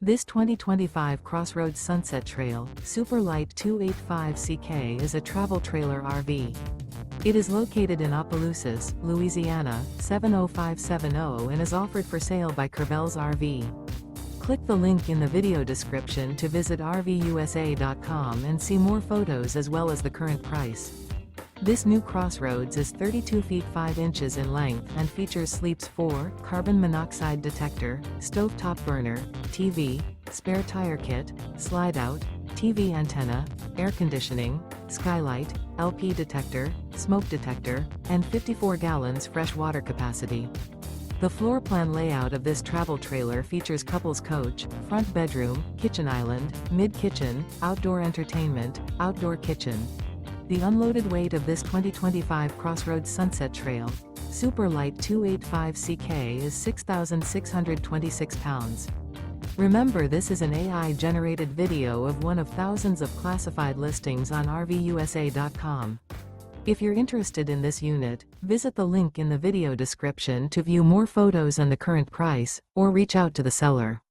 This 2025 CrossRoads Sunset Trail Super Lite 285CK is a travel trailer RV. It is located in Opelousas, Louisiana, 70570 and is offered for sale by Courvelle's RV. Click the link in the video description to visit RVUSA.com and see more photos as well as the current price. This new CrossRoads is 32 feet 5 inches in length and features Sleep's 4, carbon monoxide detector, stovetop burner, TV, spare tire kit, slide-out, TV antenna, air conditioning, skylight, LP detector, smoke detector, and 54 gallons fresh water capacity. The floor plan layout of this travel trailer features couples coach, front bedroom, kitchen island, mid-kitchen, outdoor entertainment, outdoor kitchen. The unloaded weight of this 2025 CrossRoads Sunset Trail Super Lite 285CK is 6,626 pounds. Remember, this is an AI-generated video of one of thousands of classified listings on RVUSA.com. If you're interested in this unit, visit the link in the video description to view more photos and the current price, or reach out to the seller.